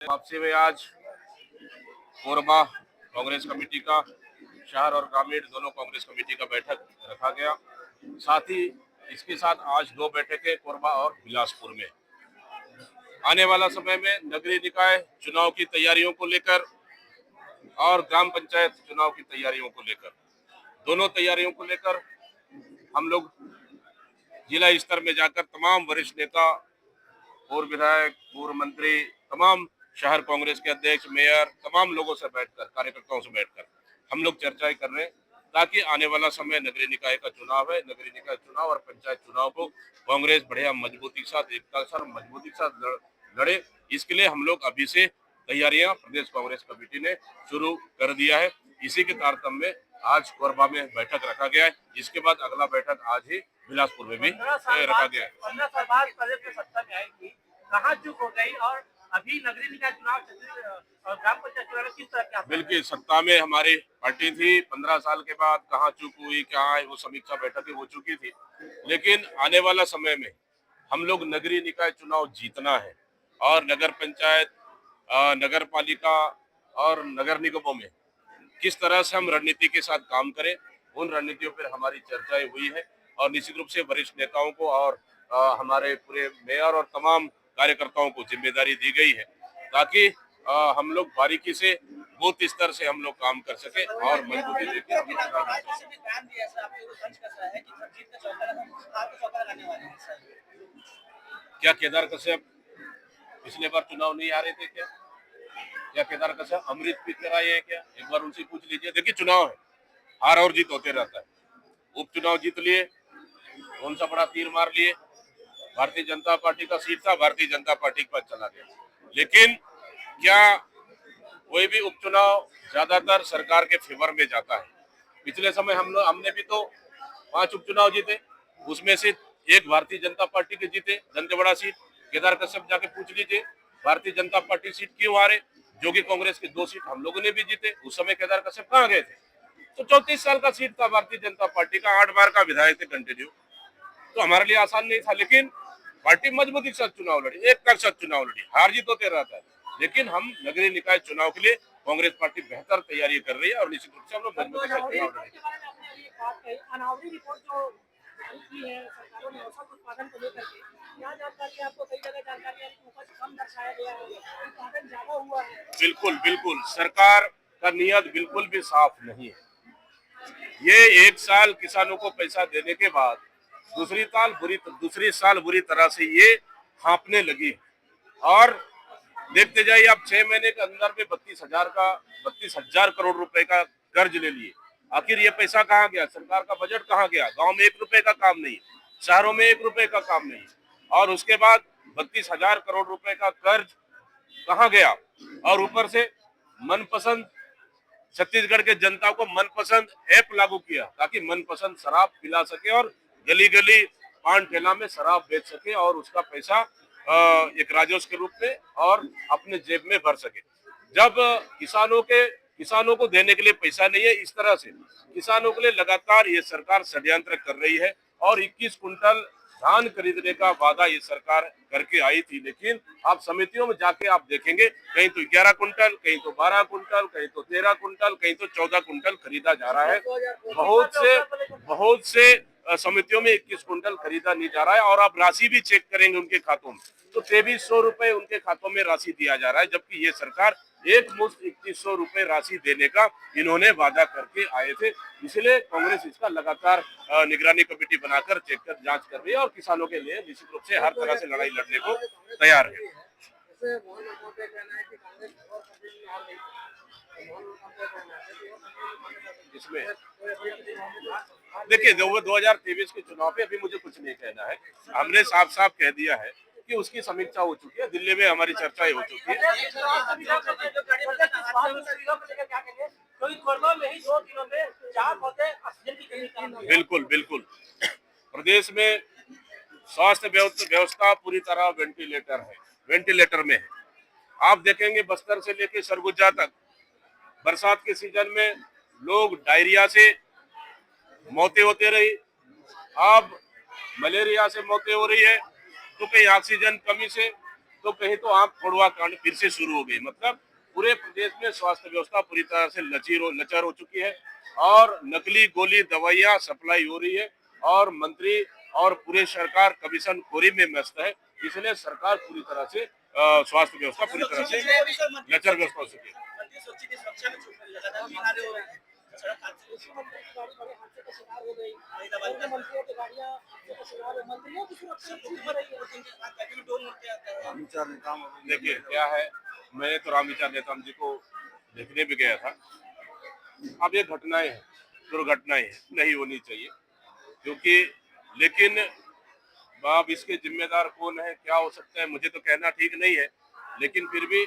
वापसी में आज कोरबा कांग्रेस कमेटी का शहर और ग्रामीण दोनों कांग्रेस कमेटी का बैठक रखा गया। साथ ही इसके साथ आज दो बैठकें कोरबा और बिलासपुर में। आने वाला समय में नगरीय निकाय चुनाव की तैयारियों को लेकर और ग्राम पंचायत चुनाव की तैयारियों को लेकर, दोनों तैयारियों को लेकर हम लोग जिला स्तर में जाकर तमाम वरिष्ठ नेता, पूर्व विधायक, पूर्व मंत्री, तमाम शहर कांग्रेस के अध्यक्ष, मेयर, तमाम लोगों से बैठकर, कार्यकर्ताओं से बैठकर हम लोग चर्चाएं कर रहे हैं ताकि आने वाला समय नगरीय निकाय का चुनाव है, नगरीय निकाय चुनाव और पंचायत चुनाव को कांग्रेस बढ़िया मजबूती के साथ, एकता के साथ, मजबूती के साथ लड़े। इसके लिए हम लोग अभी से तैयारियां प्रदेश कांग्रेस कमेटी ने शुरू कर दिया है। इसी के तारतम्य में आज कोरबा में बैठक रखा गया है, जिसके बाद अगला बैठक आज ही बिलासपुर में भी रखा गया है। 15 साल बाद प्रदेश में सत्ता में आएगी, कहाँ चूक हो गई और अभी नगरीय निकाय चुनाव और ग्राम पंचायत चुनाव किस तरह क्या? बिल्कुल, सत्ता में हमारी पार्टी थी, 15 साल के बाद कहाँ चूक हुई, क्या है, वो समीक्षा बैठकें हो चुकी थी। लेकिन आने वाला समय में हम लोग नगरीय निकाय चुनाव जीतना है और नगर पंचायत, नगर पालिका और नगर निगमों में किस तरह से हम रणनीति के साथ काम करें, उन रणनीतियों पर हमारी चर्चाएं हुई है और निश्चित रूप से वरिष्ठ नेताओं को और हमारे पूरे मेयर और तमाम कार्यकर्ताओं को जिम्मेदारी दी गई है ताकि हम लोग बारीकी से बूथ स्तर से हम लोग काम कर सके और मजबूती देके क्या केदार कश्यप पिछले बार चुनाव नहीं आ रहे थे क्या केदार कश्यप अमृत पी कर आए हैं क्या? एक बार उनसे पूछ लीजिए। देखिए, चुनाव है, हार और जीत होते रहता है। उपचुनाव जीत लिए, कौन सा बड़ा तीर मार लिए, भारतीय जनता पार्टी का सीट था, भारतीय जनता पार्टी के पास चला गया। लेकिन क्या कोई भी उपचुनाव ज्यादातर सरकार के फेवर में जाता है? पिछले समय हमने भी तो 5 उपचुनाव जीते, उसमें से एक भारतीय जनता पार्टी के जीते, दंतेवाड़ा सीट। केदार कश्यप जाके पूछ लीजिए भारतीय जनता पार्टी सीट क्यों हारे, जो कि कांग्रेस की 2 सीट हम लोगों ने भी जीते। उस समय केदार कश्यप कहाँ गए थे? तो 34 साल का सीट था भारतीय जनता पार्टी का, 8 बार का विधायक थे कंटिन्यू। तो हमारे लिए आसान नहीं था, लेकिन पार्टी मजबूती के साथ चुनाव लड़ी, एक का साथ चुनाव लड़ी, हार जीत होते रहता है। लेकिन हम नगरीय निकाय चुनाव के लिए कांग्रेस पार्टी बेहतर तैयारी कर रही है और निश्चित रूप से हम लोग मजबूती से चुनाव लड़ेंगे। बिल्कुल बिल्कुल, सरकार का नियत बिल्कुल भी साफ नहीं है। ये एक साल किसानों को पैसा देने के बाद दूसरी साल बुरी तरह से ये हाँपने लगी और देखते जाइए, आप 6 महीने के अंदर में 32,000 करोड़ रुपए का कर्ज ले लिए। आखिर ये पैसा कहाँ गया? सरकार का बजट कहाँ गया? गांव में 1 रुपए का काम नहीं, शहरों में 1 रुपए का काम नहीं, और उसके बाद 32,000 करोड़ रुपए का कर्ज कहाँ गया? और ऊपर से मनपसंद छत्तीसगढ़ के जनता को मनपसंद ऐप लागू किया ताकि मनपसंद शराब पिला सके और गली गली पान ठेला में शराब बेच सके और उसका पैसा एक राजस्व के रूप में और अपने जेब में भर सके। जब किसानों को देने के लिए पैसा नहीं है, इस तरह से किसानों के लिए लगातार ये सरकार षड्यंत्र कर रही है और 21 कुंटल धान खरीदने का वादा ये सरकार करके आई थी। लेकिन आप समितियों में जाके आप देखेंगे, कहीं तो 11 कुंटल, कहीं तो 12 कुंटल, कहीं तो 13 कुंटल, कहीं तो 14 कुंटल खरीदा जा रहा है। बहुत से समितियों में 21 कुंटल खरीदा नहीं जा रहा है। और आप राशि भी चेक करेंगे उनके खातों में तो 2300 रुपए उनके खातों में राशि दिया जा रहा है, जबकि ये सरकार एक मुश्त 2100 रुपए राशि देने का इन्होंने वादा करके आए थे। इसलिए कांग्रेस इसका लगातार निगरानी कमेटी बनाकर चेक कर जांच कर रही है और किसानों के लिए निश्चित रूप से हर तरह से लड़ाई लड़ने को तैयार है। इसमें देखिए, 2023 के चुनाव पे अभी मुझे कुछ नहीं कहना है। हमने साफ साफ कह दिया है कि उसकी समीक्षा हो चुकी है, दिल्ली में हमारी चर्चाएं हो चुकी है। बिल्कुल बिल्कुल, प्रदेश में स्वास्थ्य व्यवस्था पूरी तरह वेंटिलेटर में है। आप देखेंगे बस्तर से लेकर सरगुजा तक बरसात के सीजन में लोग डायरिया से मौतें होते रही, अब मलेरिया से मौतें हो रही है, तो कहीं ऑक्सीजन कमी से, तो कहीं तो आंख फोड़वा कांड फिर से शुरू हो गई। मतलब पूरे प्रदेश में स्वास्थ्य व्यवस्था पूरी तरह से लचर हो चुकी है और नकली गोली दवाइयां सप्लाई हो रही है और मंत्री और पूरे सरकार कमीशन खोरी में मस्त है। इसलिए सरकार पूरी तरह से स्वास्थ्य व्यवस्था पूरी तरह से लचर व्यवस्था हो चुकी है। देखिए क्या है, मैंने तो रामविचार नेताम जी को देखने भी गया था। अब ये घटनाएं हैं, दुर्घटनाएं हैं, नहीं होनी चाहिए क्योंकि, लेकिन अब इसके जिम्मेदार कौन है, क्या हो सकता है, मुझे तो कहना ठीक नहीं है। लेकिन फिर भी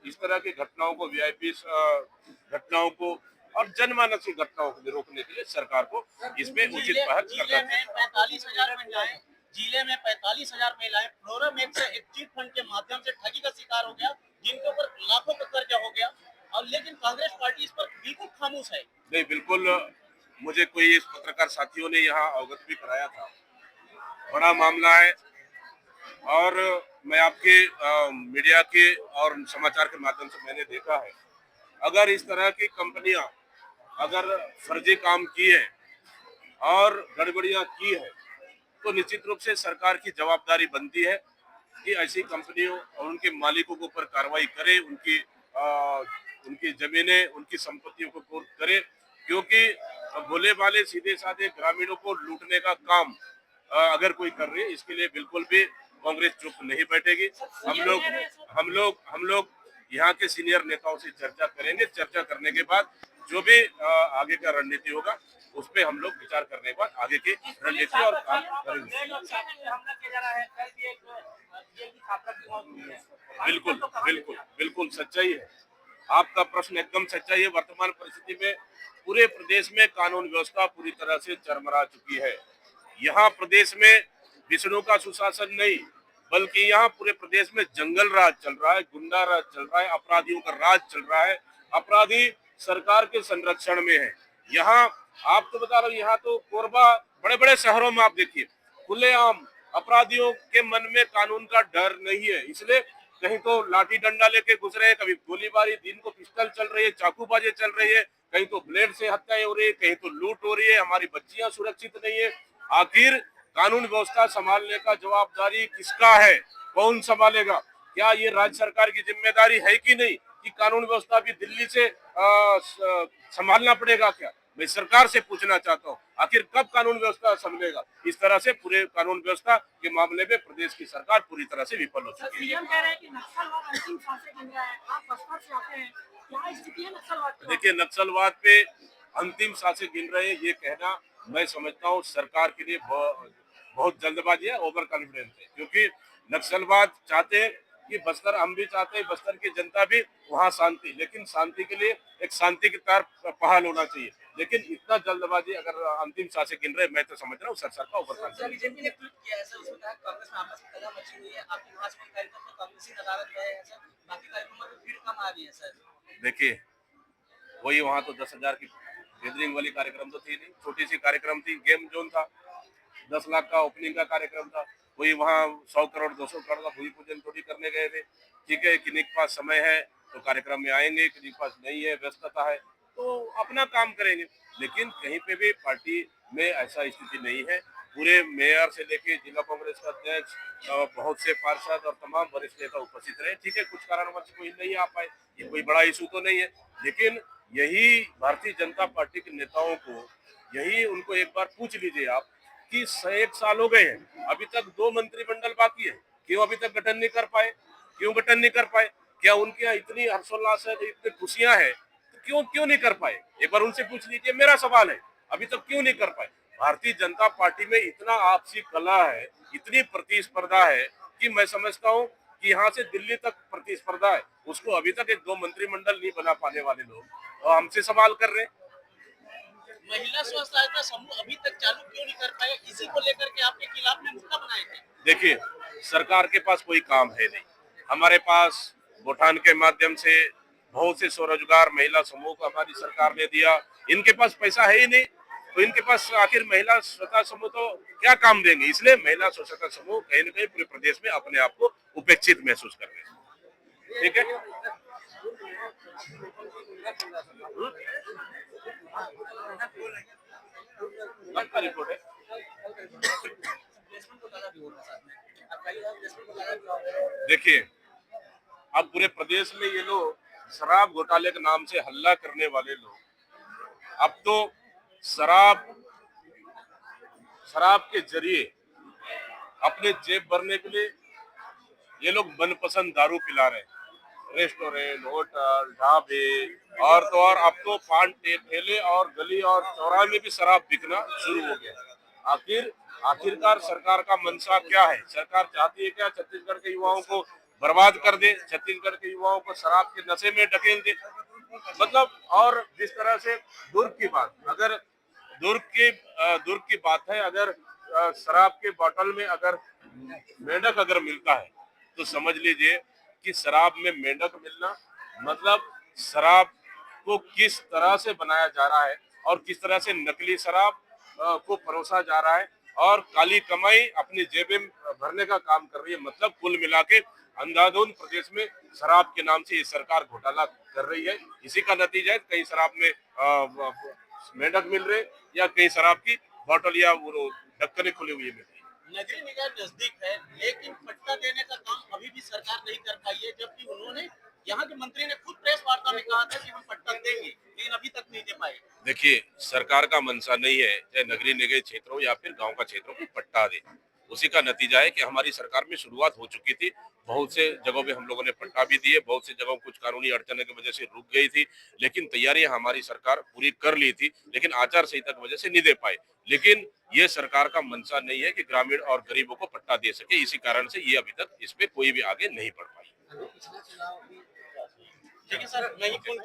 इस तरह की घटनाओं को, वीआईपी घटनाओं को और जनमानस की घटनाओं को रोकने के लिए सरकार को इसमें उचित पहल करना चाहिए। 45,000 महिलाएं, जिले में 45,000 महिलाएं फ्लोरामेक्स से एक चिट फंड के माध्यम से ठगी का शिकार हो गया, जिनके ऊपर लाखों का कर्जा हो गया, और लेकिन कांग्रेस पार्टी इस पर बिल्कुल खामोश है। नहीं, बिल्कुल, मुझे कोई इस पत्रकार साथियों ने यहाँ अवगत भी कराया था। बड़ा मामला है और मैं आपके मीडिया के और समाचार के माध्यम से मैंने देखा है, अगर इस तरह की कंपनियां अगर फर्जी काम की है और गड़बड़ियां की है तो निश्चित रूप से सरकार की जवाबदारी बनती है कि ऐसी कंपनियों और उनके मालिकों के ऊपर कार्रवाई करे, उनकी जमीनें, उनकी संपत्तियों को कुर्क करे, क्योंकि भोले भाले सीधे साधे ग्रामीणों को लूटने का काम अगर कोई कर रही है, इसके लिए बिल्कुल भी कांग्रेस चुप नहीं बैठेगी। हम लोग यहाँ के सीनियर नेताओं से चर्चा करेंगे। चर्चा करने के बाद जो भी आगे का रणनीति होगा उस पर हम लोग विचार करने के बाद आगे की रणनीति और काम करेंगे। बिल्कुल बिल्कुल बिल्कुल सच्चाई है, आपका प्रश्न एकदम सच्चाई है। वर्तमान परिस्थिति में पूरे प्रदेश में कानून व्यवस्था पूरी तरह से चरमरा चुकी है। यहाँ प्रदेश में विष्णु का सुशासन नहीं, बल्कि यहाँ पूरे प्रदेश में जंगल राज चल रहा है, गुंडा राज चल रहा है, अपराधियों का राज चल रहा है। अपराधी सरकार के संरक्षण में है। यहाँ आप तो बता रहे हो, यहाँ तो कोरबा, बड़े बड़े शहरों में आप देखिए खुलेआम अपराधियों के मन में कानून का डर नहीं है, इसलिए कहीं तो लाठी डंडा लेके घुस रहे हैं, कभी गोलीबारी, दिन को पिस्टल चल रही है, चाकूबाजी चल रही है, कहीं तो ब्लेड से हत्याएं हो रही है, कहीं तो लूट हो रही है, हमारी बच्चियां सुरक्षित नहीं है। आखिर कानून व्यवस्था संभालने का जवाबदारी किसका है, कौन संभालेगा? क्या ये राज्य सरकार की जिम्मेदारी है कि नहीं कि कानून व्यवस्था भी दिल्ली से संभालना पड़ेगा? क्या मैं सरकार से पूछना चाहता हूँ, आखिर कब कानून व्यवस्था संभलेगा? इस तरह से पूरे कानून व्यवस्था के मामले में प्रदेश की सरकार पूरी तरह से विफल हो चुकी है। सीएम कह रहे हैं कि नक्सलवाद अंतिम सांसें गिन रहा है, आप बस्तर से आते हैं, क्या स्थिति है नक्सलवाद की? देखिए, नक्सलवाद पे अंतिम सांसें गिन रहे हैं, ये कहना मैं समझता हूँ सरकार के लिए बहुत जल्दबाजी है, ओवर कॉन्फिडेंस है, क्योंकि नक्सलवाद चाहते हैं कि बस्तर, हम भी चाहते हैं बस्तर की जनता भी वहाँ शांति, लेकिन शांति के लिए एक शांति की तरफ पहल होना चाहिए। लेकिन इतना जल्दबाजी अगर अंतिम सांसें गिन रहे, मैं तो समझ रहा हूँ सरकार का ओवर कॉन्फिडेंस। बीजेपी ने ट्वीट किया है सर, उसमें कहा कांग्रेस में आपस में कलह मची हुई है, आपके भाजपा के कार्यक्रम में कांग्रेसी नदारत गए हैं सर, बाकी कार्यक्रमों में भीड़ कम आ रही है सर। देखिए, वही वहाँ तो 10,000 की गैदरिंग वाली कार्यक्रम तो थी नहीं, छोटी सी कार्यक्रम थी, गेम जोन था, 10 लाख का ओपनिंग का कार्यक्रम था। कोई वहाँ 100 करोड़ 200 करोड़ का भूमि पूजन थोड़ी करने गए थे। ठीक है, किन्हीं के पास समय है तो कार्यक्रम में आएंगे, किन्हीं के पास नहीं है, व्यस्तता है तो अपना काम करेंगे। लेकिन कहीं पे भी पार्टी में ऐसा स्थिति नहीं है। पूरे मेयर से लेके जिला कांग्रेस का अध्यक्ष, बहुत से पार्षद और तमाम वरिष्ठ नेता उपस्थित रहे। ठीक है, कुछ कारणवश कोई नहीं आ पाए, ये कोई बड़ा इशू तो नहीं है, लेकिन यही भारतीय जनता पार्टी के नेताओं को, यही उनको एक बार पूछ लीजिए आप कि 1 साल हो गए हैं, अभी तक 2 मंत्रिमंडल बाकी है, क्यों अभी तक गठन नहीं कर पाए? क्यों गठन नहीं कर पाए? क्या उनके यहाँ इतनी हर्षोल्लास है, इतनी खुशियां हैं, तो क्यों नहीं कर पाए? एक बार उनसे पूछ लीजिए, मेरा सवाल है, अभी तक क्यों नहीं कर पाए? भारतीय जनता पार्टी में इतना आपसी कला है, इतनी प्रतिस्पर्धा है कि मैं समझता हूँ कि यहाँ से दिल्ली तक प्रतिस्पर्धा है, उसको अभी तक एक 2 मंत्रिमंडल नहीं बना पाने वाले लोग और हमसे सवाल कर रहे हैं। महिला स्व सहायता समूह अभी तक चालू क्यों नहीं कर पाए, इसी को लेकर के आपके खिलाफ में मुद्दा बनाए थे। देखिए, सरकार के पास कोई काम है नहीं, हमारे पास गोठान के माध्यम से बहुत से स्वरोजगार महिला समूह को हमारी सरकार ने दिया, इनके पास पैसा है ही नहीं, तो इनके पास आखिर महिला स्वच्छता समूह तो क्या काम देंगे, इसलिए महिला स्वच्छता समूह कहीं न कहीं पूरे प्रदेश में अपने आप को उपेक्षित महसूस कर रहे हैं। ठीक है, आपका रिपोर्ट है। देखिए, अब पूरे प्रदेश में ये लोग शराब घोटाले के नाम से हल्ला करने वाले लोग अब तो शराब शराब के जरिए अपने जेब भरने के लिए ये लोग मनपसंद दारू पिला रहे हैं। रेस्टोरेंट, होटल, ढाबे और तो और अब तो पान ठेले और गली और चौराहे में भी शराब बिकना शुरू हो गया। आखिरकार सरकार का मंशा क्या है? सरकार चाहती है क्या छत्तीसगढ़ के युवाओं को बर्बाद कर दे, छत्तीसगढ़ के युवाओं को शराब के नशे में ढकेल दे? मतलब, और जिस तरह से दुर्ग की बात, अगर दुर्ग की बात है, अगर शराब के बोतल में अगर मेंढक अगर मिलता है तो समझ लीजिए कि शराब में मेंढक मिलना मतलब शराब को किस तरह से बनाया जा रहा है और किस तरह से नकली शराब को परोसा जा रहा है और काली कमाई अपनी जेबें भरने का काम कर रही है। मतलब कुल मिला के अंधाधुंध प्रदेश में शराब के नाम से ये सरकार घोटाला कर रही है। इसी का नतीजा है, कहीं शराब में मेंढक मिल रहे या कहीं शराब की बोतल या ढक्कने खुली हुई मिल रही। नगरीय निकाय नजदीक है, लेकिन पट्टा देने का काम अभी भी सरकार नहीं कर पाई है, जबकि उन्होंने यहाँ के मंत्री ने खुद प्रेस वार्ता में कहा था कि हम पट्टा देंगे, लेकिन अभी तक नहीं दे पाए। देखिए, सरकार का मंशा नहीं है चाहे नगरीय निकाय क्षेत्र हो या फिर गांव का क्षेत्र हो, पट्टा दे। उसी का नतीजा है कि हमारी सरकार में शुरुआत हो चुकी थी, बहुत से जगहों पे हम लोगों ने पट्टा भी दिए, बहुत से जगहों कुछ कानूनी अड़चन की वजह से रुक गई थी, लेकिन तैयारियां हमारी सरकार पूरी कर ली थी, लेकिन आचार संहिता की वजह से नहीं दे पाए। लेकिन ये सरकार का मंशा नहीं है कि ग्रामीण और गरीबों को पट्टा दे सके, इसी कारण से ये अभी तक इस पे कोई भी आगे नहीं बढ़ पाई। ठीक है सर, नहीं फोन